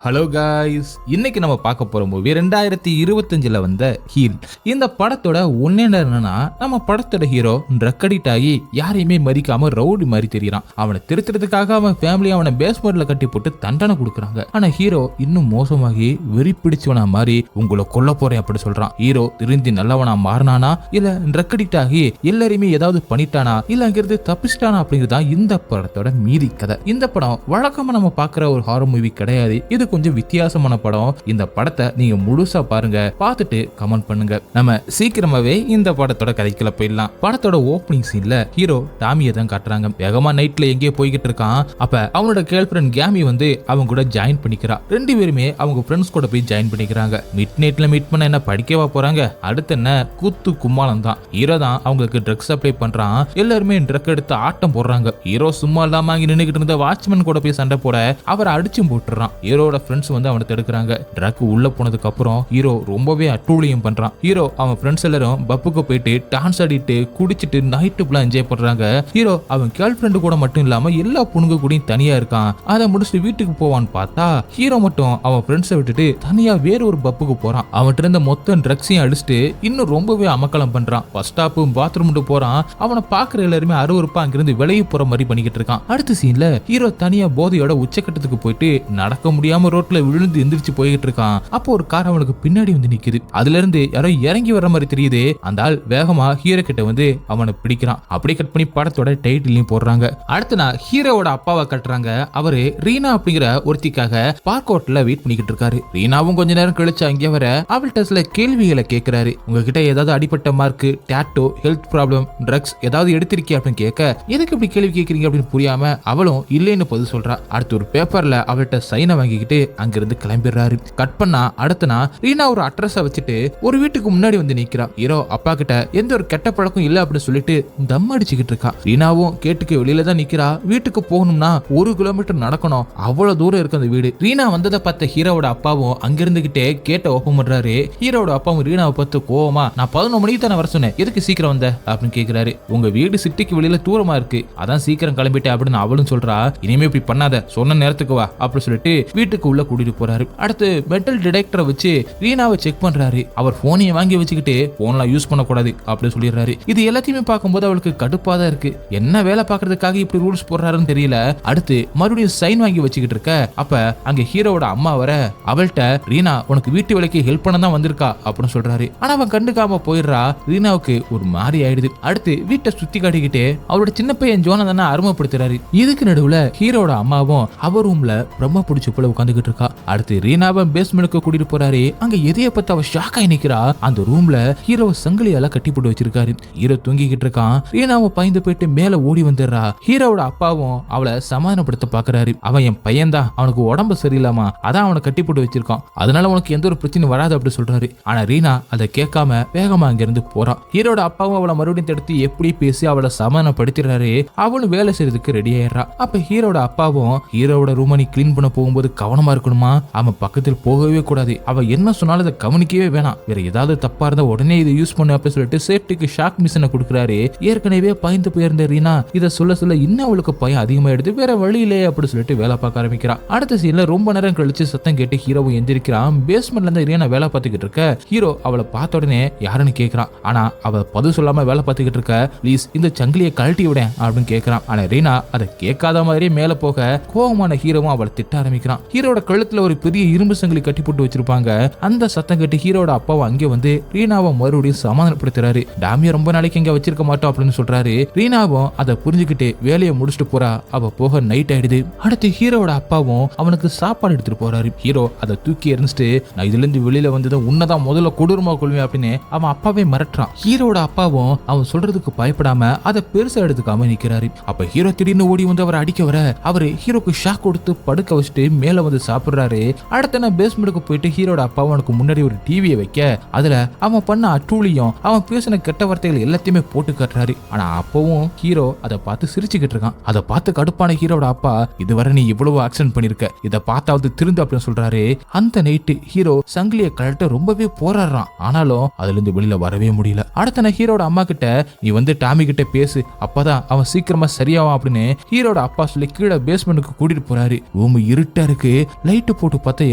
Hello guys, இன்னைக்கு நம்ம பார்க்க போற மூவி 2025 வந்த ஹீல். இந்த படத்தோட ஒன்னே என்னன்னா, நம்ம படத்தோட ஹீரோ ட்ரக் அடிக்ட் ஆகி யாரையுமே மதிக்காம ரவுடி மாதிரி தெரியறான். அவனை திருத்துறதுக்காக அவன் ஃபேமிலி அவனை பேஸ்மெண்ட்ல கட்டி போட்டு தண்டனை கொடுக்குறாங்க. ஆனா ஹீரோ இன்னும் மோசமாகி வெறி பிடிச்சவனா மாதிரி உங்களை கொல்ல போறேன் அப்படி சொல்றான். ஹீரோ திருந்தி நல்லவனா மாறினானா, இல்ல ட்ரக் அடிக்ட் ஆகி எல்லாரையுமே ஏதாவது பண்ணிட்டானா, இல்ல அங்கிருந்து தப்பிச்சிட்டானா அப்படிங்கிறதா இந்த படத்தோட மீதி கதை. இந்த படம் வழக்கமா நம்ம பாக்குற ஒரு ஹாரர் மூவி கிடையாது. இது கொஞ்சம் வித்தியாசமான படம். இந்த படத்தை நீங்க முழுசா பாருங்க, பார்த்துட்டு கமெண்ட் பண்ணுங்க. நம்ம சீக்கிரமாவே இந்த படத்தோட கதைக்குள்ள போயிடலாம். படத்தோட ஓப்பனிங் சீன்ல ஹீரோ டாமியை தான் காட்டுறாங்க. வேகமா நைட்ல எங்கேயோ போய்கிட்டு இருக்கான். அப்ப அவனோட கேர்ள் ஃபிரெண்ட் கேமி வந்து அவங்க கூட ஜாயின் பண்ணிக்கிறா. ரெண்டு பேருமே அவங்க ஃப்ரெண்ட்ஸ் கூட போய் ஜாயின் பண்ணிக்கிறாங்க. மிட் நைட்ல மீட் பண்ண என்ன படிக்கவா போறாங்க, அடுத்து என்ன கூத்து கும்மாளம் தான். ஹீரோ தான் அவங்களுக்கு ட்ரக்ஸ் சப்ளை பண்றான். எல்லாருமே ட்ரக் எடுத்து ஆட்டம் போடுறாங்க. ஹீரோ சும்மா இல்லாம அங்க நின்னுகிட்டு இருந்த வாட்ச்மேன் கூட போய் சண்டை போட அவரை அடிச்சும் போட்டுறான். ஹீரோட ஃப்ரெண்ட்ஸ் வந்து அவனை தடுக்கிறாங்க. ட்ரக் உள்ள போனதுக்கு அப்புறம் ஹீரோ ரொம்பவே அட்டூழியம் பண்றான். ஹீரோ அவன் ஃப்ரெண்ட்ஸ் எல்லாரும் பப்புக்கு போயிட்டு டான்ஸ் ஆடிட்டு குடிச்சிட்டு நைட்டு ஃபுல்லா என்ஜாய் பண்றாங்க. ஹீரோ அவன் கேர்ள் ஃப்ரெண்டு கூட மட்டும் இல்லாம எல்லா பொண்ணுங்க கூடயும் தனியா இருக்கான். அதை முடிச்சுட்டு வீட்டுக்கு போவான்னு பார்த்தா ஹீரோ மட்டும் அவன் ஃப்ரெண்ட்ஸை விட்டுட்டு தனியா வேற ஒரு பப்புக்கு போறான். அவன்கிட்ட இருந்த மொத்த ட்ரக்ஸையும் அடிச்சுட்டு இன்னும் ரொம்பவே அமக்கலம் பண்றான். பஸ் ஸ்டாப்பும் பாத்ரூம் போறான். அவனை பாக்குற எல்லாருமே அருவருப்பா அங்கிருந்து வெளியே போற மாதிரி பண்ணிக்கிட்டு இருக்கான். அடுத்த சீன்ல ஹீரோ தனியா போதையோட உச்சக்கட்டத்துக்கு போயிட்டு நடக்க முடியாம ரோட்ல விழுந்து எந்திரிச்சு போய்கிட்டு இருக்கான். அப்போ ஒரு கார் அவனுக்கு பின்னாடி வந்து நிக்குது. அதுல இருந்து யாரோ இறங்கி வர்ற மாதிரி தெரியுது. அந்த ஆள் வேகமா ஹீரோ கிட்ட வந்து அவனை பிடிக்கிறான். அப்படியே கட் பண்ணி படத்தோட டைட்டிலையும் போடுறாங்க. அடுத்து நான் ஹீரோவோட அப்பாவை கட்டுறாங்க. அவரு ரீனா அப்படிங்கிற ஒருத்திக்காக பார்க் அவுட்ல வெயிட் பண்ணிக்கிட்டு இருக்காரு. ரீனாவும் கொஞ்ச நேரம் கழிச்சு அங்கே வர அவள்கிட்ட சில கேள்விகளை கேட்கிறாரு. உங்ககிட்ட ஏதாவது அடிப்பட்ட மார்க், டேட்டோ, ஹெல்த் ப்ராப்ளம், ட்ரக்ஸ் ஏதாவது எடுத்திருக்கியா அப்படின்னு கேட்க, எதுக்கு இப்படி கேள்வி கேட்கறீங்க அப்படின்னு புரியாம அவளும் இல்லைன்னு பதில் சொல்றா. அடுத்து ஒரு பேப்பர்ல அவள்கிட்ட சைனை வாங்கிக்கிட்டு அங்கிருந்து கிளம்பிடுறாரு. கட் பண்ணா அடுத்தனா ரீனா ஒரு அட்ரஸ வச்சுட்டு ஒரு வீட்டுக்கு முன்னாடி வந்து நிக்கிறா. ஹீரோ அப்பா கிட்ட எந்த ஒரு கெட்ட பழக்கம் இல்ல அப்படின்னு சொல்லிட்டு தம் அடிச்சுக்கிட்டு இருக்கா. ரீனாவும் கேட்டுக்கு வெளியில தான் நிக்கிறா. வீட்டுக்கு போகணும்னா 1 கிலோமீட்டர் நடக்கணும், அவ்வளவு தூரம் இருக்கு அந்த வீடு. ரீனா வந்ததை பார்த்த ஹீரோவோட அப்பாவும் அங்கிருந்துகிட்டே கேட்ட ஓபன் பண்றாரு. ஹீரோட அப்பாவும் ரீனாவை பார்த்து கோவமா, நான் 11 மணிக்கு தானே வர சொன்னேன், எதுக்கு சீக்கிரம் வந்த அப்படின்னு கேக்குறாரு. உங்க வீடு சிட்டிக்கு வெளியில தூரமா இருக்கு, அதான் சீக்கிரம் கிளம்பிட்டேன் அப்படின்னு அவளும் சொல்றா. இனிமே இப்படி பண்ணாத, சொன்ன நேரத்துக்கு வா அப்படின்னு சொல்லிட்டு வீட்டுக்கு உள்ள கூட்டிட்டு போறாரு. அடுத்து மெட்டல் டிடெக்டரை வச்சு ரீனாவை செக் பண்றாரு. அவர் போனையை வாங்கி வச்சுக்கிட்டு போன்லாம் யூஸ் பண்ணக்கூடாது அப்படின்னு சொல்லிடுறாரு. இது எல்லாத்தையுமே பார்க்கும்போது அவளுக்கு கடுப்பா தான் இருக்கு. என்ன வேலை பார்க்கறதுக்காக இப்படி ரூல்ஸ் போடுறாருன்னு தெரியல. அடுத்து மறுபடியும் சைன் வாங்கி வச்சுக்கிட்டு இருக்க. அப்ப அங்க ஹீரோவோட அம்மா வர அவள்கிட்ட, ரீனா உனக்கு வீட்டு வேலைக்கு ஹெல்ப் பண்ண தான் வந்திருக்கா அப்படின்னு சொல்றாரு. ஆனா அவன் கண்டுக்காம போயிடுறா. ரீனாவுக்கு ஒரு மாதிரி ஆயிடுது. அடுத்து வீட்டை சுத்தி காட்டிக்கிட்டு அவளோட சின்ன பையன் ஜோனதனை அருமைப்படுத்துறாரு. இதுக்கு நடுவுல ஹீரோட அம்மாவும் அவர் ரூம்ல பிரம்ம பிடிச்ச போல உட்காந்துக்கிட்டு இருக்கா. அடுத்து ரீனாவை பேஸ்மெண்ட்க்கு கூட்டிட்டு போறாரு. அங்க எதைய பத்தி அவ ஷாக் ஆகி நிக்கிறா. அந்த ரூம்ல ஹீரோவை சங்கிலியால கட்டி போட்டு வச்சிருக்காரு. ஹீரோ தூங்கிக்கிட்டு இருக்கான். ரீனாவை பயந்து போயிட்டு மேல ஓடி வந்துடுறா. ஹீரோவோட அப்பாவும் அவளை சமாதானப்படுத்த பாக்குறாரு. அவன் என் பையன் தான், அவனுக்கு உடம்பு சரியில்லாமா, அதான் அவனை கட்டி போட்டு வச்சிருக்கான், அதனால உனக்கு எந்த ஒரு பிரச்சனையும் வராது அப்படி சொல்றாரு. ஆனா ரீனா அதை கேட்காம வேகமா அங்க இருந்து போறான். ஹீரோட அப்பாவும் அவளை மறுபடியும் தடுத்து எப்படி பேசி அவளை சமாதானப்படுத்துறாரு. அவளும் வேலை செய்யறதுக்கு ரெடி ஆயிடுறா. அப்ப ஹீரோட அப்பாவும் ஹீரோவோட ரூமை நீ கிளீன் பண்ண போகும்போது கவனமா இருக்கணுமா, அவன் பக்கத்தில் போகவே கூடாது, அவ என்ன சொன்னாலும் அதை கவனிக்கவே வேணாம், வேற ஏதாவது தப்பா இருந்தா உடனே இதை யூஸ் பண்ணு அப்படின்னு சொல்லிட்டு சேஃப்டிக்கு ஷாக் மிஷினை கொடுக்குறாரு. ஏற்கனவே பயந்து போயிருந்த ரீனா இதை சொல்ல சொல்ல இன்னும் அவளுக்கு பயம் அதிகமாயிடுது. வேற வழியிலே அப்படி சொல்லிட்டு வேலை பார்க்க ஆரம்பிக்கிறான். அடுத்த சீன்ல ரொம்ப நேரம் கழிச்சு சத்தம் கேட்டு ஹீரோவும் எந்திரிக்கிறான். பேஸ்மெண்ட்ல இருந்து ரீனா வேலை பார்த்துக்கிட்டு இருக்க. ஹீரோ அவளை பார்த்த உடனே யாருன்னு கேட்கறான். ஆனா அவ பதில் சொல்லாம வேலை பார்த்துக்கிட்டு இருக்க. ப்ளீஸ் இந்த சங்கிலியை கழட்டி விட அப்படின்னு கேட்கறான். ஆனா ரீனா அதை கேட்காத மாதிரியே மேல போக கோபமான ஹீரோவும் அவளை திட்ட ஆரம்பிக்கிறான். ஹீரோட கழுத்துல ஒரு பெரிய இரும்பு சங்கிலி கட்டி போட்டு வச்சிருப்பாங்க. அந்த சத்தம் கேட்டு ஹீரோட அப்பாவும் அங்கே வந்து ரீனாவை மறுபடியும் சமாதானப்படுத்துறாரு. டாமியை ரொம்ப நாளைக்கு இங்க வச்சிருக்க மாட்டோம் அப்படின்னு சொல்றாரு. ரீனாவும் அதை புரிஞ்சுக்கிட்டு வேலையை முடிச்சுட்டு போறா. அவ போக நைட் ஆயிடுது. அடுத்து ஹீரோட அப்பாவும் அவனுக்கு சாப்பாடு எடுத்துட்டு போறாரு. ஹீரோ அதை தூக்கி எரிஞ்சிட்டு, நான் இதுல இருந்து வெளியில வந்ததை உன்னதான் முதல்ல கொடூரமா கொள்வேன் அப்படின்னு அவன் அப்பாவே மிரட்டுறான். ஹீரோட அப்பாவும் அவன் சொல்றதுக்கு பயப்படாம அதை பெருசா எடுத்துக்காம நிக்கிறாரு. அப்ப ஹீரோ திடீர்னு ஓடி வந்து அவரை அடிக்க வர அவரு ஹீரோக்கு ஷாக் கொடுத்து படுக்க வச்சுட்டு மேல வந்து சாப்பிடுறாரு. அடுத்த நான் பேஸ்மெண்ட்டுக்கு போயிட்டு ஹீரோட அப்பா அவனுக்கு முன்னாடி ஒரு டிவியை வைக்க அதுல அவன் பண்ண அட்டூழியம், அவன் பேசின கெட்ட வார்த்தைகள் எல்லாத்தையுமே போட்டு காட்டுறாரு. ஆனா அப்பவும் ஹீரோ அதை பார்த்து சிரிச்சுக்கிட்டு இருக்கான். அதை பார்த்து கடுப்பான ஹீரோட அப்பா, இதுவரை நீ இவ்வளவு ஆக்சன் பண்ணிருக்க, இதை பார்த்தாவது திருந்து அப்படின்னு சொல்றாரு. அந்த நைட்டு ஹீரோ சங்கிலியை கழட்ட ரொம்பவே போராடுறான். ஆனாலும் அதுல இருந்து வெளியில வரவே முடியல. அடுத்த நான் ஹீரோட அம்மா கிட்ட, நீ வந்து டாமி கிட்ட பேசு, அப்பதான் அவன் சீக்கிரமா சரியாவான் அப்படின்னு ஹீரோட அப்பா சொல்லி கீழே பேஸ்மெண்ட்டுக்கு கூட்டிட்டு போறாரு. ரூம் இருட்டா இருக்கு. லைட்டு போட்டு பார்த்தா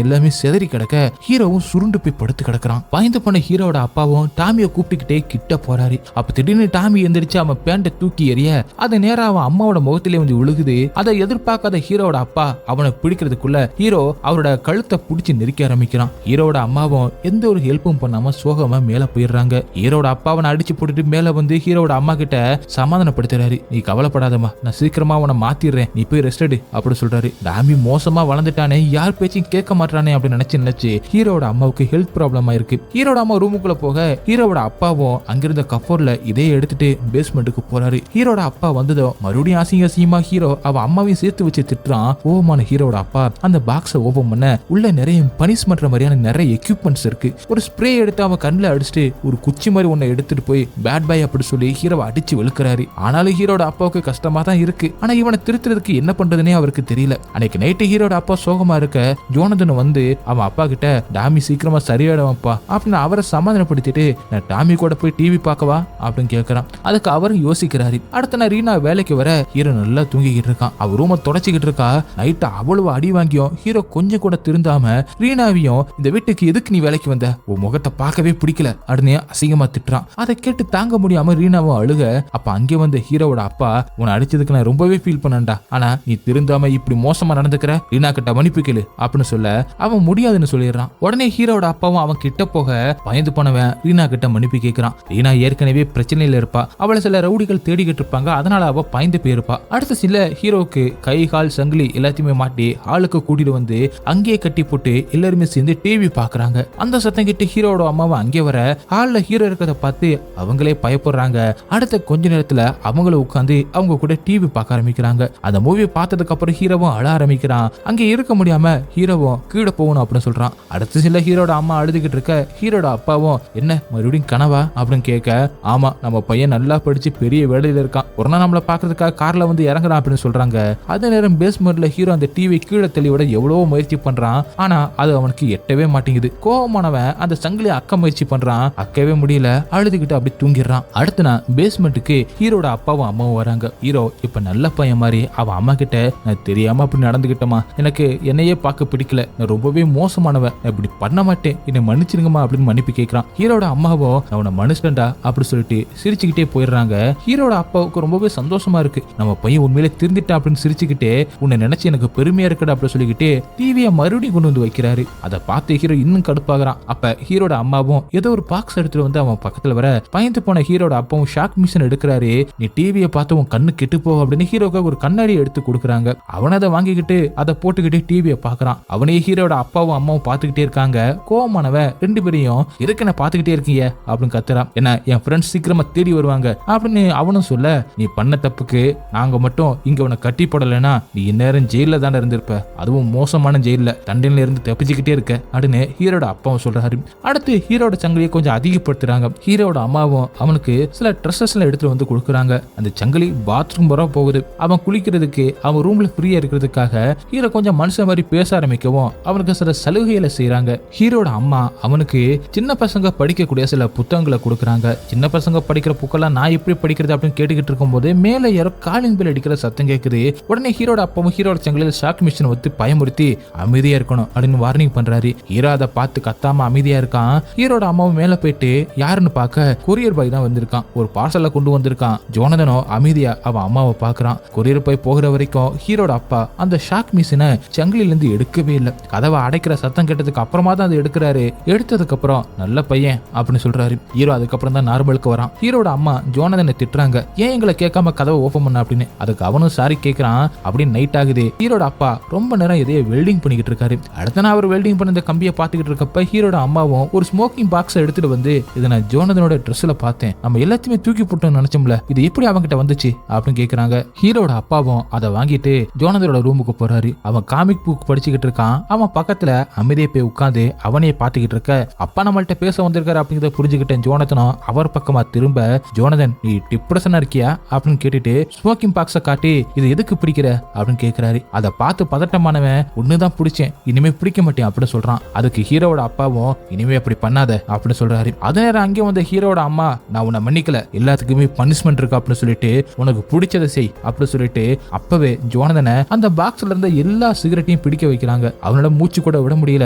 எல்லாமே செதறி கிடக்க ஹீரோவும் சுருண்டு போய் படுத்து கிடக்குறான். பயந்து போன ஹீரோட அப்பாவும் டாமியை கூப்பிட்டுக்கிட்டே கிட்ட போறாரு. அப்ப திடீர்னு டாமி எந்திரிச்சு அவன் பேண்ட தூக்கி எறிய அது நேரா அவன் அம்மாவோட முகத்திலே வந்து விழுகுது. அதை எதிர்பார்க்காத ஹீரோட அப்பா அவனை பிடிக்கிறதுக்குள்ள ஹீரோ அவரோட கழுத்தை பிடிச்சி நெருக்க ஆரம்பிக்கிறான். ஹீரோட அம்மாவும் எந்த ஒரு ஹெல்ப்பும் பண்ணாம சோகமா மேல போயிடுறாங்க. ஹீரோட அப்பா அவனை அடிச்சு போட்டுட்டு மேல வந்து ஹீரோட அம்மா கிட்ட சமாதானப்படுத்துறாரு. நீ கவலைப்படாதம்மா, நான் சீக்கிரமா அவனை மாத்திடுறேன், நீ போய் ரெஸ்ட் எடு அப்படி சொல்றாரு. டாமி மோசமா வளர்ந்துட்டானே, யார் பேச்சையும் கேட்க மாட்டானே அப்படின்னு நினைச்சு ஹீரோட அம்மாவுக்கு ஹெல்த் ப்ராப்ளம் ஆயிருக்கு. ஹீரோட அம்மா ரூமுக்குள்ள போக ஹீரோட அப்பாவும் அங்கிருந்த கஃபோர்ட்ல இதே எடுத்துட்டு பேஸ்மெண்ட்டுக்கு போறாரு. ஹீரோட அப்பா வந்ததும் மறுபடியும் அசிங்கமா ஹீரோ அவ அம்மாவையும் சேர்த்து வச்சு திட்டுறான். கோவமான ஹீரோட அப்பா அந்த பாக்ஸை ஓபன் பண்ண உள்ள நிறைய பனிஷ்மெண்ட் மாதிரியான நிறைய எக்யூப்மெண்ட்ஸ் இருக்கு. ஒரு ஸ்ப்ரே எடுத்து அவன் கண்ணில் அடிச்சுட்டு ஒரு குச்சி மாதிரி ஒன்னு எடுத்துட்டு போய் பேட் பாய் அப்படி சொல்லி ஹீரோவை அடிச்சு வெளுக்கிறாரு. ஆனாலும் ஹீரோட அப்பாவுக்கு கஷ்டமா தான் இருக்கு. ஆனா இவனை திருத்துறதுக்கு என்ன பண்றதுனே அவருக்கு தெரியல. அன்னைக்கு நைட்டு ஹீரோட அப்பா சோகமா இருக்க ஜோனதன் வந்து அவன் அப்பா கிட்ட டாமி சீக்கிரமா சரியாயிடுவான்ப்பா அப்படின்னு அவரை சமாதானப்படுத்திட்டு நான் டாமி கூட போய் டிவி பார்க்கவா அப்படின்னு கேட்கறான். அதுக்கு அவரும் யோசிக்கிறாரு. அடுத்த நாள் ரீனா வேலைக்கு வர ஹீரோ நல்லா தூங்கிக்கிட்டு இருக்கான். அவ ரூமை தொடச்சிக்கிட்டு இருக்கா. நைட்டு அவ்வளவு அடி வாங்கியும் ஹீரோ கொஞ்சம் கூட திருந்தாம ரீனாவையும் இந்த வீட்டுக்கு எதுக்கு நீ வேலைக்கு வந்த, உன் முகத்தை பார்க்கவே பிடிக்கல அப்படின்னு அசிங்கமா திட்டுறான். அதை கேட்டு தாங்க முடியாம ரீனாவும் அழுக. அப்ப அங்கே வந்த ஹீரோவோட அப்பா உன்னை அடிச்சதுக்கு நான் ரொம்பவே ஃபீல் பண்ணேன்டா, ஆனா நீ திருந்தாம இப்படி மோசமா நடந்துக்கிற, ரீனா கிட்ட மன்னிப்பு கேளு அப்படின்னு சொல்ல அவன் முடியாதுன்னு சொல்லிடுறான். உடனே ஹீரோட அப்பாவும் அவன் கிட்ட போக பயந்து போனவன் ரீனா கிட்ட மன்னிப்பு கேட்கிறான். ரீனா ஏற்கனவே பிரச்சனையில இருப்பா. அவளை சில ரவுடிகள் தேடிக்கிட்டு இருப்பாங்க. அதனால அவ பயந்து போயிருப்பா. அடுத்த சில ஹீரோக்கு கை கால் சங்கிலி எல்லாத்தையுமே மாட்டி ஆளுக்கு கூட்டிட்டு வந்து அங்கேயே கட்டி போட்டு எல்லாருமே சேர்ந்து டிவி பாக்குறாங்க. அந்த சத்தம் கிட்ட ஹீரோட அம்மாவை அங்கே வர ஹால்ல ஹீரோ இருக்கிறத பார்த்து அவங்களே பயப்படுறாங்க. அடுத்த கொஞ்ச நேரத்துல அவங்கள உட்காந்து அவங்க கூட டிவி பார்க்க ஆரம்பிக்கிறாங்க. அந்த மூவி பார்த்ததுக்கு அப்புறம் ஹீரோவும் அழ ஆரம்பிக்கிறான். அங்கே இருக்க முடியாம ஹீரோவும் கீழே போகணும் அப்படின்னு சொல்றான். அடுத்த சில ஹீரோட அம்மா அழுதுகிட்டு இருக்க ஹீரோட அப்பாவும் என்ன மறுபடியும் கனவா அப்படின்னு கேட்க ஆமா நம்ம பையன் நல்லா படிச்சு பெரிய வேலையில இருக்கான், ஒரு நாள் நம்மள பாக்குறதுக்காக கார்ல வந்து இறங்குறான் அப்படின்னு சொல்றாங்க. அதே நேரம் பேஸ்மெண்ட்ல ஹீரோ அந்த டிவி கீழே தெளிவிட எவ்வளவோ முயற்சி பண்றான். ஆனா அது அவனுக்கு எட்டவே மாட்டேங்குது. கோவமானவன் அந்த சங்கிலியை அக்க முயற்சி பண்றான். அக்கவே முடியல, அழுதுகிட்டு அப்படி தூங்கிடுறான். அடுத்த நாள் பேஸ்மெண்ட்டுக்கு ஹீரோட அப்பாவும் அம்மாவும் வராங்க. ஹீரோ இப்ப நல்ல பையன் மாதிரி அவன் அம்மா கிட்ட நான் தெரியாம அப்படி நடந்துகிட்டமா, எனக்கு என்னையே பார்க்க பிடிக்கல, நான் ரொம்பவே மோசமானவன், நான் இப்படி பண்ண மாட்டேன், என்னை மன்னிச்சிருங்கம்மா அப்படின்னு மன்னிப்பு கேட்கிறான். ஹீரோட அம்மாவோ நான் உன்னை மனுஷன்டா அப்படி சொல்லிட்டு சிரிச்சுக்கிட்டே போயிடுறாங்க. ஹீரோட அப்பாவுக்கு ரொம்பவே சந்தோஷமா இருக்கு. நம்ம பையன் உண்மையிலே திருந்திட்டா அப்படின்னு சிரிச்சுக்கிட்டே உன்னை நினைச்சு எனக்கு பெருமையா இருக்கடா அப்படின்னு சொல்லிக்கிட்டு டிவியை மறுபடியும் கொண்டு வந்து வைக்கிறாரு. அதை பார்த்து ஹீரோ இன்னும் கடுப்பாகிறான். அப்ப ஹீரோட அம்மாவும் ஏதோ ஒரு பாக்ஸ் எடுத்துட்டு வந்து அவன் பக்கத்துல வர பயந்து போன ஹீரோட அப்பாவும் ஷாக் மிஷின் எடுக்கிறாரு. நீ டிவியை பார்த்து உன் கண்ணு கெட்டு போ அப்படின்னு ஹீரோக்கு ஒரு கண்ணாடி எடுத்து கொடுக்குறாங்க. அவன் அதை வாங்கிக்கிட்டு அதை போட்டுக்கிட்டு டிவியை பாக்குறான். அவனே ஹீரோட அப்பாவும் அம்மாவும் பாத்துக்கிட்டே இருக்காங்க. கோவமானவன் ரெண்டு பேரையும் எதுக்கு நான் பாத்துக்கிட்டே இருக்கீங்க அப்படின்னு கத்துறான். என்ன என் ஃப்ரெண்ட்ஸ் சீக்கிரமா தேடி வருவாங்க அப்படின்னு அவனும் சொல்ல நீ பண்ண தப்புக்கு நாங்க மட்டும் இங்க உன்னை கட்டி போடலைன்னா நீ இந்நேரம் ஜெயில தானே இருந்திருப்ப, அதுவும் மோசமான ஜெயில தண்டனையில இருந்து தப்பிச்சுக்கிட்டே இருக்க அப்படின்னு ஹீரோட அப்பாவும் சொல்றாரு. அடுத்து ஹீரோட சங்கிலியை கொஞ்சம் அதிகப்படுத்துறாங்க. ஹீரோட அம்மாவும் அவனுக்கு சில ட்ரெஸ்ஸஸ் எல்லாம் எடுத்துட்டு வந்து கொடுக்குறாங்க. அந்த சங்கிலி பாத்ரூம் வர போகுது. அவன் குளிக்கிறதுக்கு அவன் ரூம்ல ஃப்ரீயா இருக்கிறதுக்காக ஹீரோ கொஞ்சம் மனுஷன் மாதிரி பேச ஆரம்பிக்கவும் அவனுக்கு சில சலுகைகளை செய்யறாங்க. ஹீரோட அம்மா அவனுக்கு சின்ன பசங்க படிக்கக்கூடிய சில புத்தகங்களை கொடுக்குறாங்க. சின்ன பசங்க படிக்கிற புக்கெல்லாம் நான் எப்படி படிக்கிறது அப்படின்னு கேட்டுக்கிட்டு இருக்கும் போது மேல யாரோ காலிங் பெல் அடிக்கிற சத்தம் கேட்குது. உடனே ஹீரோட அப்பாவும் ஹீரோட சங்கிலியில் ஷாக் மிஷின் வச்சு பயமுறுத்தி அமைதியா இருக்கணும் அப்படின்னு வார்னிங் பண்றாரு. ஹீரோ அதை பார்த்து கத்தாம அமைதியா இருக்கான். ஹீரோட அம்மாவும் மேல போயிட்டு யாருன்னு பார்க்க கொரியர் பாய் தான் வந்திருக்கான். ஒரு பார்சலை கொண்டு வந்திருக்கான். ஜோனதனோ அமைதியா அவன் அம்மாவை பாக்குறான். கொரியர் பாய் போகிற வரைக்கும் ஹீரோட அப்பா அந்த ஷாக் மிஷினை சங்கிலில இருந்து எடுக்கவே இல்லை. கதவை அடைக்கிற சத்தம் கேட்டதுக்கு அப்புறமா தான் அதை எடுக்கிறாரு. எடுத்ததுக்கு அப்புறம் நல்ல பையன் அப்படின்னு சொல்றாரு. ஹீரோ அதுக்கப்புறம் தான் நார்மலுக்கு வரான். ஹீரோட அம்மா ஜோனதனை திட்டுறாங்க, ஏன் எங்களை கேட்காம கதவை ஓபன் பண்ண அப்படின்னு. அதுக்கு அவனும் சாரி கேட்கறான். அப்படின்னு நைட் ஆகுது. ஹீரோட அப்பா ரொம்ப நேரம் எதையோ வெல்டிங் பண்ணிக்கிட்டு இருக்காரு. அடுத்த நாள் அவர் வெல்டிங் பண்ண இந்த கம்பியை பார்த்துக்கிட்டு இருக்கப்ப ஹீரோட அம்மாவும் ஒரு ஸ்மோக்கிங் பாக்ஸை எடுத்துட்டு வந்து இதை நான் ஜோனதனோட ட்ரெஸ்ல பார்த்தேன், நம்ம எல்லாத்தையுமே தூக்கி போட்டோம்னு நினைச்சோம்ல, இது எப்படி அவன்கிட்ட வந்துச்சு அப்படின்னு கேட்கறாங்க. ஹீரோட அப்பாவும் அதை வாங்கிட்டு ஜோனதனோட ரூமுக்கு போறாரு. அவன் காமிக் புக் படிச்சுக்கிட்டு இருக்கான். அவன் பக்கத்துல அமைதியை போய் உட்காந்து அவனையே பார்த்துக்கிட்டு இருக்க அப்பா நம்மள்ட்ட பேச வந்திருக்காரு அப்படிங்கிறத புரிஞ்சுக்கிட்டேன். ஜோனதனும் அவர் பக்கமா திரும்ப ஜோனதன் நீ டிப்ரெஷனா இருக்கியா அப்படின்னு கேட்டுட்டு ஸ்மோக்கிங் பாக்ஸை காட்டி இது எதுக்கு பிடிக்கிற அப்படின்னு கேட்கிறாரு. அதை பார்த்து பதட்டமானவன் ஒண்ணுதான் பிடிச்சேன், இனிமே பிடிக்க மாட்டேன் அப்படின்னு சொல்றான். அதுக்கு ஹீரோட அப்பாவும் இனிமே அப்படி பண்ணாத அப்படின்னு சொல்றாரு. அதே நேரம் அங்கே வந்த ஹீரோட அம்மா நான் உன்னை மன்னிக்கல, எல்லாத்துக்குமே பனிஷ்மெண்ட் இருக்கு அப்படின்னு சொல்லிட்டு உனக்கு பிடிச்சதை செய் அப்படின்னு சொல்லிட்டு அப்பவே ஜோனதனை அந்த பாக்ஸ்ல இருந்த எல்லா சிகரெட்டையும் பிடிக்க வைக்கிறாங்க. அவனோட மூச்சு கூட விட முடியல.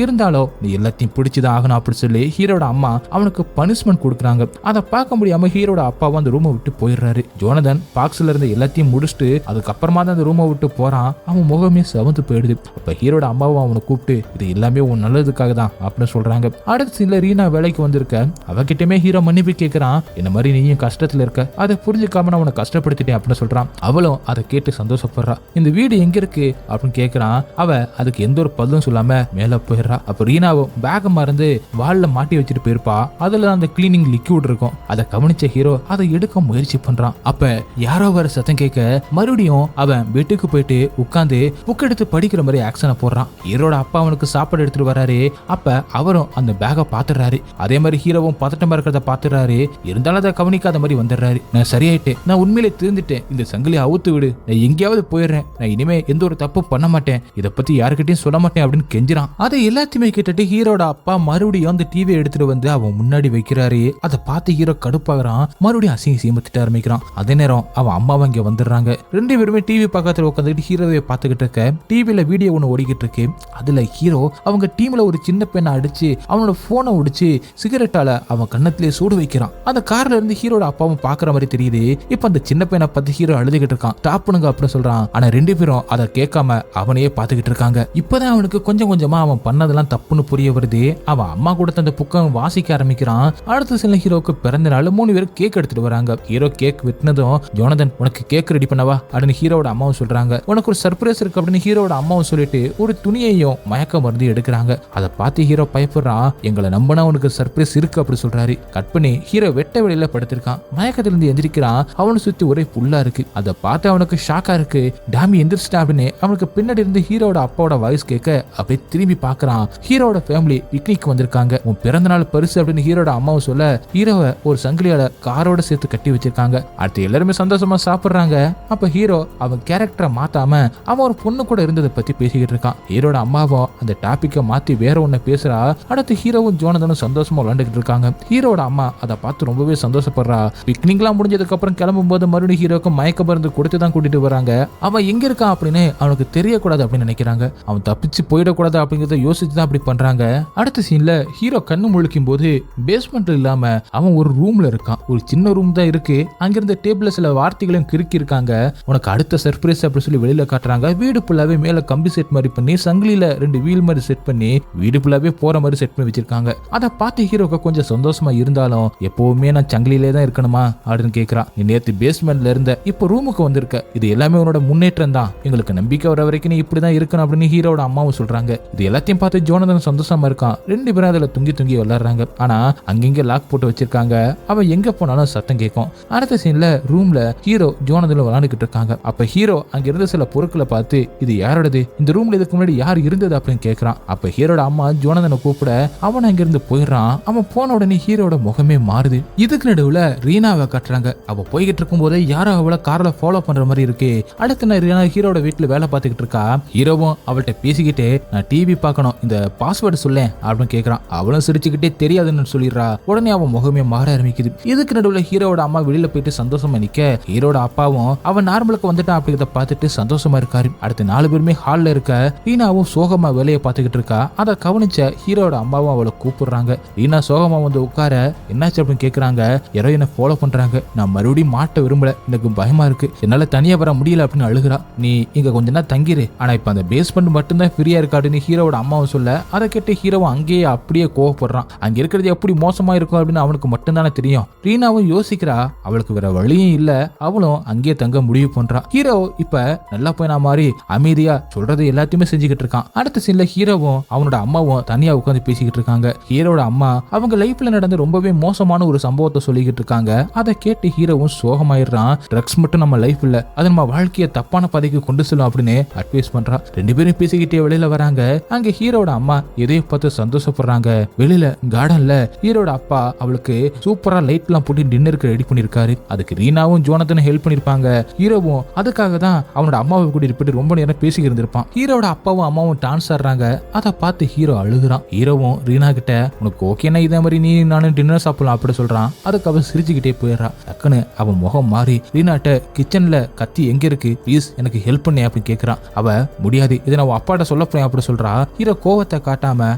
இருந்தாலும் நீ எல்லாத்தையும் பிடிச்சுதான் ஆகணும் அப்படி சொல்லி ஹீரோட அம்மா அவனுக்கு பனிஷ்மெண்ட் கொடுக்குறாங்க. அதை பார்க்க முடியாம ஹீரோட அப்பாவும் அந்த ரூமை விட்டு போயிடுறாரு. ஜோனதன் பாக்ஸ்ல இருந்து எல்லாத்தையும் முடிச்சுட்டு அதுக்கப்புறமா தான் அந்த ரூமை விட்டு போறான். அவன் முகமே செவந்து போயிடுது. அப்ப ஹீரோட அம்மாவும் அவனை கூப்பிட்டு இது எல்லாமே உன் நல்லதுக்காக தான் அப்படின்னு சொல்றாங்க. அடுத்த சீன்ல ரீனா வேலைக்கு வந்திருக்க அவகிட்டமே ஹீரோ மன்னிப்பு கேட்கிறான். இந்த மாதிரி நீயும் கஷ்டத்துல இருக்க, அதை புரிஞ்சுக்காம நான் உன்னை கஷ்டப்படுத்திட்டேன் அப்படின்னு சொல்றான். அவளும் அதை கேட்டு சந்தோஷப்படுறா. இந்த வீடு எங்க இருக்கு அப்படின்னு கேட்கிறான். அவ அதுக்கு எந்த ஒரு பதிலும் சொல்லாம மேல போயிடுறா. அப்ப ரீனாவும் பேக மறந்து வால்ல மாட்டி வச்சுட்டு போயிருப்பா. அதுல அந்த கிளீனிங் லிக்விட் இருக்கும். அதை கவனிச்ச ஹீரோ அதை எடுக்க முயற்சி பண்றான். அப்ப யாரோ வர சத்தம் கேட்க மறுபடியும் அவன் வீட்டுக்கு போயிட்டு உட்கார்ந்து புக் எடுத்து படிக்கிற மாதிரி ஆக்ஷனை போடுறான். ஹீரோட அப்பா அவனுக்கு சாப்பாடு எடுத்துட்டு வராரு. அப்ப அவரும் அந்த பேக பாத்துறாரு. அதே மாதிரி ஹீரோவும் பதட்டமா இருக்கிறத பாத்துறாரு. இருந்தாலும் அதை கவனிக்காத மாதிரி வந்துடுறாரு. நான் சரியாயிட்டேன், நான் உண்மையிலே திருந்துட்டேன், இந்த சங்கிலியை அவுத்து விடு, நான் எங்கேயாவது போயிடுறேன், நான் இனிமே எந்த ஒரு தப்பு பண்ண மாட்டேன், இதை பத்தி யாருக்கிட்டையும் சொல்ல மாட்டேன் அப்படின்னு கெஞ்சிரான். அதை எல்லாத்தையுமே கேட்டுட்டு ஹீரோட அப்பா மறுபடியும் அந்த டிவியை எடுத்துட்டு வந்து அவன் முன்னாடி வைக்கிறாரு. அதை பார்த்து ஹீரோ கடுப்பாகிறான். மறுபடியும் அசிங்க சீமத்திட்டு ஆரம்பிக்கிறான். அதே நேரம் அவன் அம்மாவை இங்க வந்துடுறாங்க. ரெண்டு பேருமே டிவி பக்கத்துல உட்காந்துட்டு ஹீரோவை பார்த்துக்கிட்டு இருக்க டிவில வீடியோ ஒன்று ஓடிக்கிட்டு இருக்கு. அதுல ஹீரோ அவங்க டீம்ல ஒரு சின்ன பெண்ணை அடிச்சு அவனோட போனை உடிச்சு சிகரெட்டால அவன் கண்ணத்திலே சூடு வைக்கிறான். அந்த கார்ல இருந்து ஹீரோட அப்பாவும் பாக்குற மாதிரி தெரியுது. இப்ப அந்த சின்ன பையனை பத்தி ஹீரோ அழுதுகிட்டு இருக்கான். ஸ்டாப் பண்ணுங்க அப்படின்னு சொல்றான். ஆனா ரெண்டு பேரும் அதை கேட்காம அவனையே பாத்துக்கிட்டு இருக்காங்க. இப்பதான் அவனுக்கு கொஞ்சம் கொஞ்சமா அவன் பண்ணதெல்லாம் தப்புன்னு புரிய வருது. அவன் அம்மா கொடுத்த அந்த புக்கம் வாசிக்க ஆரம்பிக்கிறான். அடுத்த சில ஹீரோக்கு பிறந்த நாள் 3 பேரும் கேக் எடுத்துட்டு வராங்க. ஹீரோ கேக் வெட்டினதும் ஜோனதன் உனக்கு கேக் ரெடி பண்ணவா அப்படின்னு ஹீரோட அம்மாவும் சொல்றாங்க. உனக்கு ஒரு சர்ப்ரைஸ் இருக்கு அப்படின்னு ஹீரோட அம்மாவும் சொல்லிட்டு ஒரு துணியையும் மயக்க மருந்து எடுக்கிறாங்க. அதை பார்த்து ஹீரோ பயப்படுறான். எங்களை நம்பினா உனக்கு சர்ப்ரைஸ் இருக்கு அப்படி சொல்றாரு. கட் பண்ணி ஹீரோ வெட்ட வெளியில படுத்திருக்கான். மயக்கத்திலிருந்து எந்திரிக்கிறான். அவனை சுத்தி ஒரே புல்லா இருக்கு. அதை பார்த்து அவனுக்கு ஷாக்கா இருக்கு. டாமி எந்திரிச்சிட்டா அப்படின்னு அவனுக்கு பின்னாடி இருந்து ஹீரோட அப்பாவோட வாய்ஸ் கேட்க அப்படியே திரும்பி பாக்குறான். ஹீரோட ஃபேமிலி பிக்னிக் வந்திருக்காங்க. உன் பிறந்த நாள் பரிசு அப்படின்னு ஹீரோட அம்மாவும் சொல்ல ஹீரோவை ஒரு சங்கிலியால காரோட சேர்த்து கட்டி வச்சிருக்காங்க. அடுத்து எல்லாருமே சந்தோஷமா சாப்பிடுறாங்க. அப்ப ஹீரோ அவன் கேரக்டரை மாத்தாம அவன் ஒரு பொண்ணு கூட இருந்ததை பத்தி பேசிக்கிட்டு இருக்கான். ஹீரோட அம்மாவும் அந்த டாபிக்கை மாத்தி வேற ஒண்ணு பேசுறா. அடுத்து ஹீரோவும் ஜோனதனும் சந்தோஷமா விளையாண்டுகிட்டு இருக்காங்க. ஹீரோட அம்மா அதை பார்த்து ரொம்பவே சந்தோஷப்படுறா. பிக்னிக்லாம் முடிஞ்சதுக்கு அப்புறம் கிளம்பும் போது மறுபடியும் ஹீரோக்கு மயக்க மருந்து கொடுத்து தான் கூட்டிட்டு வராங்க. அவன் எங்க இருக்கான் அப்படின்னு அவனுக்கு தெரியக்கூடாது அப்படின்னு நினைக்கிறாங்க. அவன் தப்பிச்சு போயிடக்கூடாது அப்படிங்கறத யோசிச்சு தான் அப்படி பண்றாங்க. அடுத்த சீன்ல ஹீரோ கண்ணு முழிக்கும் போது பேஸ்மெண்ட்ல இல்லாம அவன் ஒரு ரூம்ல இருக்கான். ஒரு சின்ன ரூம் தான் இருக்கு. அங்கிருந்த டேபிள்ல சில வார்த்தைகளும் கிறுக்கி இருக்காங்க. உனக்கு அடுத்த சர்ப்ரைஸ் அப்படி சொல்லி வெளியில காட்டுறாங்க. வீடு ஃபுல்லாவே மேல கம்பி செட் மாதிரி பண்ணி சங்கிலியில 2 வீல் மாதிரி செட் பண்ணி வீடு ஃபுல்லாவே போற மாதிரி செட் பண்ணி வச்சிருக்காங்க. அதை பார்த்து ஹீரோக்கு கொஞ்சம் சந்தோஷமா இருந்தாலும் எப்பவுமே நான் சங்கிலியிலே தான் இருக்கணுமா அப்படின்னு கேட்கிறான். நீ நேத்து பேஸ்மெண்ட்ல இருந்த இப்ப ரூமுக்கு வந்திருக்க, இது எல்லாமே உன்னோட முன்னேற்றம் தான், எங்களுக்கு நம்பிக்கை வர வரைக்கும் நீ இப்படிதான் இருக்கணும் அப்படின்னு ஹீரோட அம்மாவும் சொல்றாங்க. இது எல்லாத்தையும் பார்த்து ஜோனதன் சந்தோஷமா இருக்கான். 2 பேரும் அதுல துங்கி துங்கி விளையாடுறாங்க. ஆனா அங்கங்க லாக் போட்டு வச்சிருக்காங்க. அவன் எங்க போனாலும் சத்தம் கேட்கும். அடுத்த சீன்ல ரூம்ல ஹீரோ ஜோனதன் விளையாண்டுகிட்டு இருக்காங்க. அப்ப ஹீரோ அங்க இருந்த சில பொருட்களை பார்த்து இது யாரோடது, இந்த ரூம்ல இதுக்கு முன்னாடி யார் இருந்தது அப்படின்னு கேட்கறான். அப்ப ஹீரோட அம்மா ஜோனதனை கூப்பிட அவன் அங்க இருந்து போயிடுறான். அவன் போன உடனே ஹீரோட முகமே மாறுது. இதுக்கு நடுவுல ரீனாவை காட்டுறாங்க. அவ போய்கிட்டு இருக்கும் போதே யாரோ அவளை கார்ல ஃபாலோ பண்ற மாதிரி இருக்கு. அடுத்த நாள் ரீனா ஹீரோட வீட்டுல வேலை பார்த்துக்கிட்டு இருக்கா. ஹீரோவும் அவள்கிட்ட பேசிக்கிட்டே நான் டிவி பார்க்கணும், இந்த பாஸ்வேர்டு சொல்லேன் அப்படின்னு கேட்கறான். அவளும் சிரிச்சுக்கிட்டே தெரியாதுன்னு சொல்லிடுறா. உடனே அவன் முகமே மாற ஆரம்பிக்குது. இதுக்கு நடுவுல ஹீரோட அம்மா வெளியில போயிட்டு சந்தோஷமா நிக்க ஹீரோட அப்பாவும் அவன் நார்மலுக்கு வந்துட்டான் அப்படிங்கிறத பார்த்துட்டு சந்தோஷமா இருக்காரு. அடுத்து 4 பேருமே ஹால்ல இருக்க ரீனாவும் சோகமா வேலையை பார்த்துக்கிட்டு இருக்கா. அதை கவனிச்ச ஹீரோட அம்மாவும் அவளை கூப்பிடுறாங்க. ரீனா சோகமா வந்து உட்கார என்னாச்சு அப்படின்னு கேட்கறாங்க. யாரோ என்ன ஃபாலோ பண்றாங்க, நான் மறுபடியும் மாட்ட விரும்பல, எனக்கு பயமா இருக்கு, என்னால தனியா வர முடியல அப்படின்னு அழுகிறா. நீ இங்க கொஞ்ச நேரம் தங்கிரு, ஆனா இப்ப அந்த பேஸ்மெண்ட் மட்டும்தான் ஃப்ரீயா இருக்காடுன்னு ஹீரோட அம்மாவும் சொல்ல அதை கேட்டு ஹீரோவும் அங்கேயே அப்படியே கோவப்படுறான். அங்க இருக்கிறது எப்படி மோசமா இருக்கும் அப்படின்னு அவனுக்கு மட்டும்தானே தெரியும். ரீனாவும் யோசிக்கிறா. அவளுக்கு வேற வழியும் இல்ல, அவளும் அங்கேயே தங்க முடிவு பண்றா. ஹீரோ இப்ப நல்லா போய் நான் மாதிரி அமைதியா சொல்றது எல்லாத்தையுமே செஞ்சுக்கிட்டு இருக்கான். அடுத்த சீன்ல ஹீரோவும் அவனோட அம்மாவும் தனியா உட்காந்து பேசிக்கிட்டு இருக்காங்க. ஹீரோட அம்மா அவங்க லைஃப்ல நடந்து ரொம்பவே மோசமான ஒரு சம்பவத்தை சொல்லிக்கிட்டு இருக்காங்க. அதை கேட்டு ஹீரோவும் சோகமாயிடுறான். ட்ரக்ஸ் மட்டும் நம்ம லைஃப் இல்ல, அது நம்ம வாழ்க்கையை தப்பான பாதைக்கு கொண்டு செல்லும் அப்படின்னு அட்வைஸ் பண்றான். 2 பேரும் பேசிக்கிட்டே வெளியில வராங்க. அங்க ஹீரோட அம்மா எதையோ பார்த்து சந்தோஷப்படுறாங்க. வெளியில கார்டன்ல ஹீரோட அப்பா அவளுக்கு சூப்பரா லைட் எல்லாம் போட்டு டின்னருக்கு ரெடி பண்ணிருக்காரு. அதுக்கு ரீனாவும் ஜோனதனும் ஹெல்ப் பண்ணிருப்பாங்க. ஹீரோவும் அதுக்காக தான் அவனோட அம்மாவை கூட்டிட்டு போயிட்டு ரொம்ப நேரம் பேசிக்கிட்டு இருந்திருப்பான். ஹீரோட அப்பாவும் அம்மாவும் டான்ஸ் ஆடுறாங்க. அதை பார்த்து ஹீரோ அழுகுறான். ஹீரோவும் ரீனா கிட்ட உனக்கு ஓகேனா இதே மாதிரி நீ நானும் டின்னர் சாப்பிடலாம் அப்படி சொல்றான். அதுக்கு அவன் சிரிச்சுக்கிட்டே போயிடுறான். டக்குன்னு அவன் முகம் மாறி ரீனாட்ட கிச்சன்ல கத்தி எங்க இருக்கு, ப்ளீஸ் எனக்கு ஹெல்ப் பண்ணி அப்படின்னு கேட்கறான். அவ முடியாது முடியாது, இதை நான் அப்பாட்ட சொல்ல போறேன் அப்படி சொல்றா. ஹீரோ கோவத்தை காட்டாம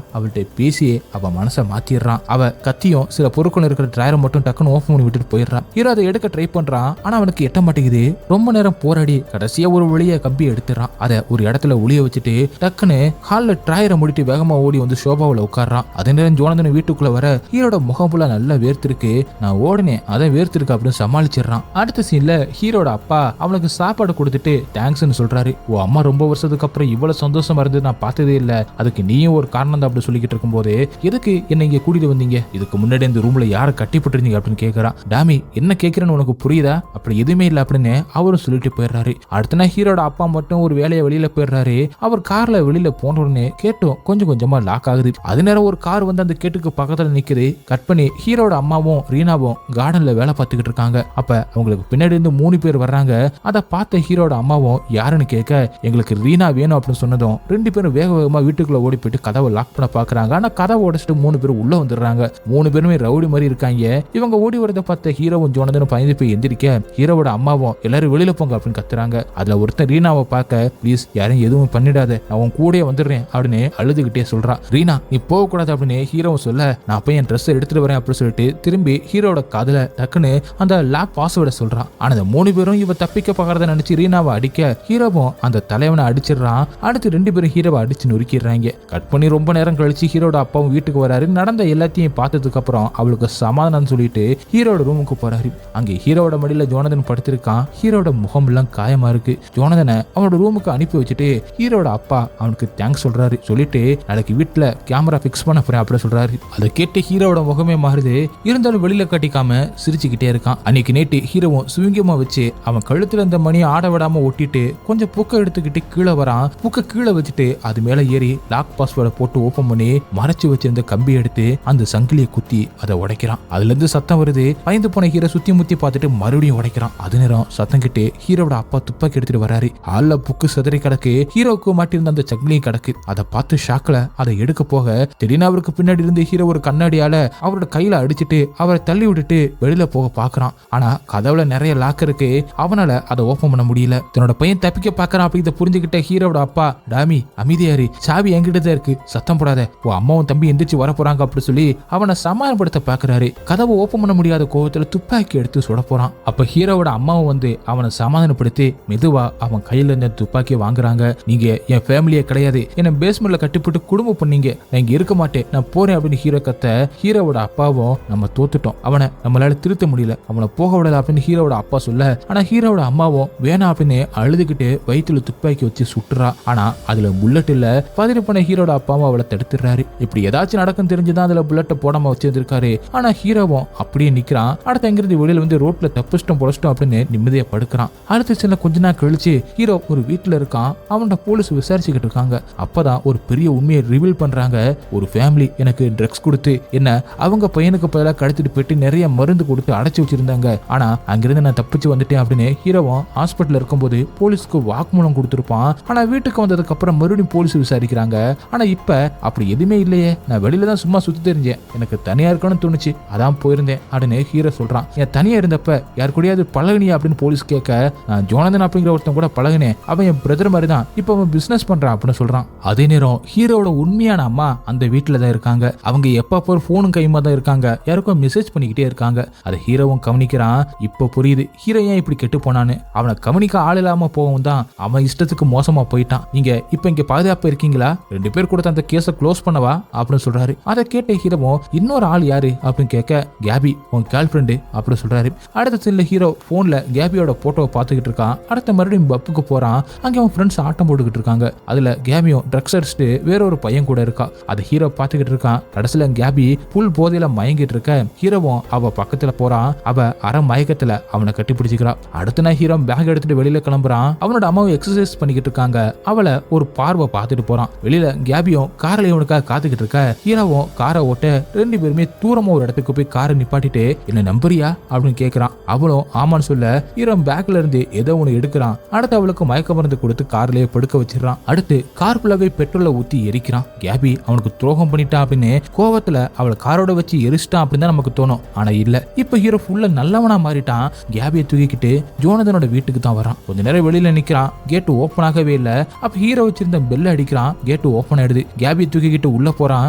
அவள்கிட்ட பேசியே அவ மனசை மாத்திடுறான். அவ கத்தியும் சில பொருட்கள் இருக்கிற டிராயரை மட்டும் டக்குன்னு ஓபன் பண்ணி விட்டுட்டு போயிடுறான். ஹீரோ அதை எடுக்க ட்ரை பண்றான், ஆனா அவனுக்கு எட்ட மாட்டேங்குது. ரொம்ப நேரம் போராடி கடைசியா ஒரு வழிய கம்பி எடுத்துறான். அதை ஒரு இடத்துல ஒளிய வச்சுட்டு டக்குன்னு ஹால்ல டிராயரை முடிட்டு வேகமா ஓடி வந்து சோபாவில் உட்கார்றான். அதே நேரம் ஜோனதன் வீட்டுக்குள்ள வர ஹீரோட முகம் ஃபுல்லா நல்லா வேர்த்திருக்கு. நான் ஓடினேன், அதை வேர்த்திருக்கு அப்படின்னு சமாளிச்சிடறான். அடுத்த சீன்ல ஹீரோட அப்பா அவனுக்கு சாப்பாடு கொடுத்துட்டு தேங்க்ஸ்ன்னு சொல்றாரு. ஓ அம்மா ரொம்ப வருஷத்துக்கு அப்புறம் இவ்வளவு சந்தோஷமா இருந்து நான் பார்த்ததே இல்ல, அதுக்கு நீயும் ஒரு காரணம் தான் அப்படி சொல்லிக்கிட்டு இருக்கும்போது எதுக்கு என்ன இங்க கூட்டிட்டு வந்தீங்க, இதுக்கு முன்னாடி இந்த ரூம்ல யாரை கட்டிப்பட்டிருந்தீங்க அப்படின்னு கேட்கறான். டாமி என்ன கேட்கிறேன்னு உனக்கு புரியுதா, அப்படி எதுவுமே இல்லை அப்படின்னு அவரும் சொல்லிட்டு போயிடுறாரு. அடுத்த நாள் ஹீரோட அப்பா மட்டும் ஒரு வேலையை வெளியில போயிடுறாரு. அவர் கார்ல வெளியில போன உடனே கேட்டும் கொஞ்சம் கொஞ்சமா லாக் ஆகுது. அது நேரம் ஒரு கார் வந்து அந்த கேட்டுக்கு பக்கத்துல நிக்குது. கட் பண்ணி ஹீரோட அம்மாவும் ரீனாவும் கார்டன்ல வேலை பார்த்துக்கிட்டு இருக்காங்க. அப்ப அவங்களுக்கு பின்னாடி இருந்து 3 பேர் வர்றாங்க. அதை பார்த்த ஹீரோட அம்மாவும் யாருன்னு கேட்க எங்களுக்கு ரீனா வேணும் அப்படின்னு சொன்னதும் 2 பேரும் வேக வேகமா வீட்டுக்குள்ள ஓடி போயிட்டு கதவை லாக் பண்ண பாக்குறாங்க. ஆனா கதவை உடைச்சிட்டு 3 பேர் உள்ள வந்துடுறாங்க. 3 பேருமே ரவுடி மாதிரி இருக்காங்க. இவங்க ஓடி வரதை பார்த்த ஹீரோவும் ஜோனதனும் பயந்து போய் எந்திரிக்க ஹீரோவோட அம்மாவும் எல்லாரும் வெளியில போங்க அப்படின்னு கத்துறாங்க. அதுல ஒருத்தன் ரீனாவை பார்க்க ப்ளீஸ் யாரும் எதுவும் பண்ணிடாத, நான் உன் கூடயே வந்துடுறேன் அப்படின்னு அழுதுகிட்டே சொல்றான். ரீனா நீ போக கூடாது அப்படின்னு ஹீரோவும் சொல்ல நான் போய் என் ட்ரெஸ் எடுத்துட்டு வரேன் அப்படின்னு சொல்லிட்டு திரும்பி ஹீரோட காதுல டக்குன்னு அந்த லாக் பாஸ்வேர்டை சொல்றான். ஆனா அந்த 3 பேரும் இவ தப்பிக்க பாக்குறத நினைச்சு ரீனாவை அடிக்க ஹீரோவும் அந்த தலைவனை அடிச்சிடறான். அடுத்து 2 பேரும் ஹீரோவை அடிச்சு நொறுக்கிடுறாங்க. கட் பண்ணி ரொம்ப நேரம் கழிச்சு ஹீரோட அப்பாவும் வீட்டுக்கு வராரு. நடந்த எல்லாத்தையும் பார்த்ததுக்கு அப்புறம் அவளுக்கு சமாதானம் சொல்லிட்டு ஹீரோட ரூமுக்கு போறாரு. அங்கே ஹீரோட மடியில ஜோனதன் படுத்திருக்கான். ஹீரோட முகம் எல்லாம் காயமா இருக்கு. ஜோனதனை அவனோட ரூமுக்கு அனுப்பி வச்சுட்டு ஹீரோட அப்பா அவனுக்கு தேங்க்ஸ் சொல்றாரு. சொல்லிட்டு நாளைக்கு வீட்டுல கேமரா பிக்ஸ் பண்ண போறேன் அப்படி சொல்றாரு. அதை கேட்டு ஹீரோட முகமே மாறுது. இருந்தாலும் வெளியில கட்டிக்காம சிரிச்சுக்கிட்டே இருக்கான். அன்னைக்கு நேட்டு ஹீரோவும் சுவிங்கமா வச்சு அவன் கழுத்துல இந்த மணியை ஆட விடாம ஒட்டிட்டு கொஞ்சம் புக்க எடுத்துக்கிட்டு கீழே வரான். புக்க கீழே வச்சுட்டு அது மேல ஏறி லாக் பாஸ்வேர்டை போட்டு ஓபன் பண்ணி மறைச்சு வச்சிருந்த கம்பி எடுத்து அந்த சங்கிலியை குத்தி அதை உடைக்கிறான். அதுல இருந்து சத்தம் வருது. பயந்து போன ஹீரோ சுத்தி முத்தி பார்த்துட்டு மறுபடியும் உடைக்கிறான். அது நேரம் சத்தம் கிட்டு ஹீரோட அப்பா துப்பாக்கி எடுத்துட்டு வராரு. ஹால்ல புக்கு சிதறி கிடக்கு. ஹீரோக்கு மாட்டிருந்த அந்த சங்கிலியும் கிடக்கு. அதை பார்த்து ஷாக்ல அதை எடுக்க போக திடீர்னு அவருக்கு பின்னாடி இருந்து ஹீரோ ஒரு கண்ணாடியால அவரோட கையில அடிச்சுட்டு அவரை தள்ளி விட்டுட்டு வெளியில போக பாக்குறான். ஆனா கதவுல நிறைய லாக் இருக்கு. அவனால அதை ஓபன் பண்ண முடியல. தன்னோட பையன் தப்பிக்க பாக்குறான் அப்படிங்கிறத புரிஞ்சுக்கிட்ட ஹீரோட அப்பா டாமி அமைதியாரு, சாவி என்கிட்ட தான் இருக்கு, சத்தம் போடாத, ஓ அம்மாவும் தம்பி எந்திரிச்சு வர போறாங்க அப்படி சொல்லி அவனை சமாதானப்படுத்த பாக்குறாரு. கதவை ஓபன் பண்ண முடியாத கோவத்துல துப்பாக்கி எடுத்து சுட போறான். அப்ப ஹீரோவோட அம்மாவும் வந்து அவனை சமாதானப்படுத்தி மெதுவா அவன் கையில இருந்த துப்பாக்கியை வாங்குறாங்க. நீங்க என் ஃபேமிலியே கிடையாது, என்ன பேஸ்மெண்ட்ல கட்டிப்பட்டு குடும்பம் பண்ணீங்க, நான் இங்க இருக்க மாட்டேன், நான் போறேன் அப்படின்னு ஹீரோ கத்த ஹீரோவோட அப்பாவும் நம்ம தோத்துட்டோம், அவனை நம்மளால திருத்த முடியல, அவனை போக விடல அப்படின்னு ஹீரோவோட அப்பா சொல்ல ஆனா ஹீரோவோட அம்மாவும் வேணாம் அப்படின்னு அழுதுகிட்டு வயிற்றுல துப்பாக்கி வச்சு சுட்டுறா. ஆனா அதுல புல்லட் இல்ல. பதறி போன ஹீரோட அப்பாவும் அவளை தடுத்துறாரு. இப்படி ஏதாச்சும் நடக்கும் தெரிஞ்சுதான் அதுல புல்லட்டை போடாம வச்சிருந்திருக்காரு. ஆனா ஹீரோவும் அப்படியே நிக்கிறான். அடுத்த எங்கிருந்து வெளியில வந்து ரோட்ல தப்பிச்சிட்டோம் பொழைச்சிட்டோம் அப்படின்னு நிம்மதியா படுக்கிறான். அடுத்த சில கொஞ்ச நாள் கழிச்சு ஹீரோ ஒரு வீட்டுல இருக்கான். அவனோட போலீஸ் விசாரிச்சுக்கிட்டு இருக்காங்க. அப்பதான் ஒரு பெரிய உண்மையை ரிவீல் பண்றாங்க. ஒரு ஃபேமிலி எனக்கு ட்ரக்ஸ் கொடுத்து என்ன அவங்க பையனுக்கு பதிலாக கடத்திட்டு போயிட்டு நிறைய மருந்து கொடுத்து அடைச்சு வச்சிருந்தாங்க. ஆனா அங்கிருந்து நான் தப்பிச்சு வந்துட்டேன் அப்படின்னு ஹீரோவும் ஹாஸ்பிட்டல் இருக்கும்போது போலீஸ்க்கு வாக்குமூலம் கொடுத்திருப்பான். ஆனா வீட்டுக்கு வந்ததுக்கு அப்புறம் மறுபடியும் போலீஸ் விசாரிக்கிறாங்க. ஆனா இப்ப அப்படி எதுவுமே இல்லையே, நான் வெளியில தான் சும்மா சுத்தி தெரிஞ்சேன், எனக்கு தனியா இருக்கணும்னு தோணுச்சு, அதான் போயிருந்தேன் அப்படின்னு ஹீரோ சொல்றான். என் தனியா இருந்தப்ப யார் கூடயாவது பழகினியா அப்படின்னு போலீஸ் கேட்க நான் ஜோனதன் அப்படிங்கிற ஒருத்தன் கூட பழகினேன், அவன் என் பிரதர் மாதிரி தான், இப்ப அவன் பிசினஸ் பண்றான் அப்படின்னு சொல்றான். அதே நேரம் ஹீரோட உண்மையான அம்மா அந்த வீட்டுல தான் இருக்காங்க. அவங்க எப்ப போற போனும் கைமா தான் இருக்காங்க. யாருக்கும் மெசேஜ் பண்ணிக்கிட்டே இருக்காங்க. அதை ஹீரோவும் கவனிக்கிறான். இப்ப புரியுது ஹீரோ ஏன் இப்படி கெட்டு போனான்னு. அவனை கவனிக்க ஆள் இல்லாம போகவும் தான் அவன் இஷ்டத்துக்கு மோசமா போயிட்டான். நீங்க இப்ப இங்க பாதுகாப்பா இருக்கீங்களா, 2 பேர் கூட அந்த கேஸை க்ளோஸ் பண்ணவா அப்படின்னு சொல்றாரு. அதை கேட்ட ஹீரோவும் இன்னொரு ஆள் யாரு அப்படின்னு கேட்க கேபி உன் கேர்ள் ஃப்ரெண்டு அப்படின்னு சொல்றாரு. அடுத்த சீன்ல ஹீரோ போன்ல கேபியோட போட்டோவை பார்த்துக்கிட்டு இருக்கான். அடுத்த மறுபடியும் பப்புக்கு போறான். அங்க அவன் ஃப்ரெண்ட்ஸ் ஆட்டம் போட்டுக்கிட்டு இருக்காங்க. அதுல கேபியும் ட்ரக்ஸ் அடிச்சுட்டு வேற ஒரு பையன் கூட இருக்கா. அதை ஹீரோ பார்த்துக்கிட்டு இருக்கான். கடைசியில கேபி புல் போதையில மயங்கிட்டு இருக்க ஹீரோவும் அவ பக்கத்துல போறான். அவ அரை மயக்கத்துல அவனை கட்டி பிடிச்சிக்கிறான். அடுத்த நாள் ஹீரோ பேக் எடுத்துட்டு வெளியில கிளம்புறான். அவனோட அம்மாவும் எக்ஸசைஸ் பண்ணிக்கிட்டு இருக்காங்க. அவளை ஒரு பார்வை பார்த்துட்டு போறான். வெளியில கேபியும் கார்ல இவனுக்காக காத்துக்கிட்டு இருக்க ஹீரோவும் காரை ஓட்ட 2 பேருமே தூரமா ஒரு இடத்துக்கு போய் காரை நிப்பாட்டிட்டு என்ன நம்புறியா அப்படின்னு கேக்குறான். அவளும் ஆமான்னு சொல்ல ஹீரோ பேக்ல இருந்து ஏதோ ஒண்ணு எடுக்கிறான். அடுத்து அவளுக்கு மயக்க மருந்து கொடுத்து கார்லயே படுக்க வச்சிடறான். அடுத்து கார் ஃபுல்லாவே பெட்ரோலை ஊத்தி எரிக்கிறான். கேபி அவனுக்கு துரோகம் பண்ணிட்டான் அப்படின்னு கோவத்துல அவளை காரோட வச்சு எரிச்சிட்டான் அப்படின்னு தான் நமக்கு தோணும். ஆனா இல்ல, இப்ப ஹீரோ ஃபுல்லா நல்லவனா மாறிட்டான். கேபியை தூக்கிக்கிட்டு ஜோனதனோட வீட்டுக்கு தான் வரான். கொஞ்ச நேரம் வெளியில நிக்கிறான். கேட் ஓப்பன் ஆகவே இல்ல. இல்ல. அப்ப ஹீரோ வச்சிருந்த பெல் அடிக்கிறான். கேட் ஓபன் ஆயிடுது. கேபியை தூக்கிக்கிட்டு உள்ள போறான்.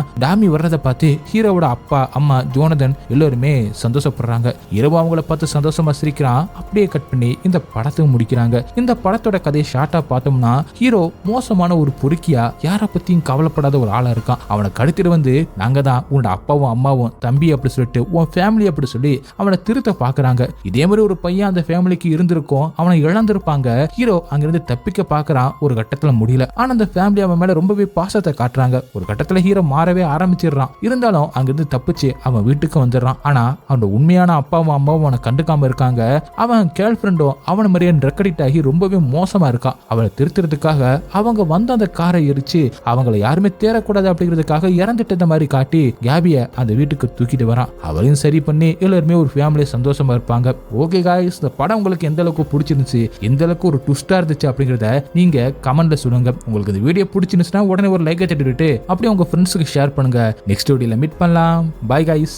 டாமி வர்றதை பார்த்து ஹீரோவோட அப்பா அம்மா ஜோனதன் எல்லாருமே சந்தோஷப்படுறாங்க. ஹீரோ அவங்கள பார்த்து சந்தோஷமா சிரிக்கிறான். அப்படியே கட் பண்ணி இந்த படத்தை முடிக்கிறாங்க. இந்த படத்தோட கதையை ஷார்ட்டா பார்த்தோம்னா, ஹீரோ மோசமான ஒரு பொறுக்கியா யார பத்தியும் கவலைப்படாத ஒரு ஆளா இருக்கான். அவனை கடத்திட்டு வந்து நாங்க தான் உன்னோட அப்பாவும் அம்மாவும் தம்பி அப்படி சொல்லிட்டு உன் ஃபேமிலி அப்படி சொல்லி அவனை திருத்த பாக்குறாங்க. இதே மாதிரி ஒரு பையன் அந்த ஃபேமிலிக்கு இருந்திருக்கும். அவனை இழந்திருப்பாங்க. ஹீரோ அங்கிருந்து தப்பிக்க பாக்குறான். ஒரு கட்டத்துல முடியல. ஆனா அந்த ஃபேமிலி அவன் மேல ரொம்பவே பாசத்தை காட்டுறாங்க. ஒரு கட்டத்துல ஹீரோ மாறவே ஆரம்பிச்சிடுறான். இருந்தாலும் அங்கிருந்து தப்பிச்சு அவன் வீட்டுக்கு வந்துடுறான். ஆனா அவனோட உண்மையான அப்பாவும் அம்மாவும் அவனை கண்டுக்காம இருக்காங்க. அவன் கேர்ள் ஃப்ரெண்டும் அவனை மாதிரியே ட்ரக் அடிக்ட் ஆகி ரொம்பவே மோசமா இருக்கான். அவளை திருத்துறதுக்காக அவங்க வந்து அந்த காரை எரிச்சு அவங்கள யாருமே தேரக்கூடாது அப்படிங்கிறதுக்காக இறந்துட்ட மாதிரி காட்டி கேபிய அந்த வீட்டுக்கு தூக்கிட்டு வரான். அவளையும் சரி பண்ணி எல்லாருமே ஒரு ஃபேமிலி சந்தோஷமா இருப்பாங்க. ஓகே காய்ஸ், இந்த படம் உங்களுக்கு எந்த அளவுக்கு பிடிச்சிருந்துச்சு, எந்த அளவுக்கு ஒரு ட்விஸ்டா இருந்துச்சு அப்படிங்கறத நீங்க கமெண்ட்ல சொல்லுங்க. உங்களுக்கு இந்த வீடியோ பிடிச்சிருந்துச்சுன்னா உடனே ஒரு லைக் தட்டிவிட்டு அப்படியே உங்க ஃப்ரெண்ட்ஸுக்கு ஷேர் பண்ணுங்க. நெக்ஸ்ட் வீடியோல மீட் பண்ணலாம். By guys.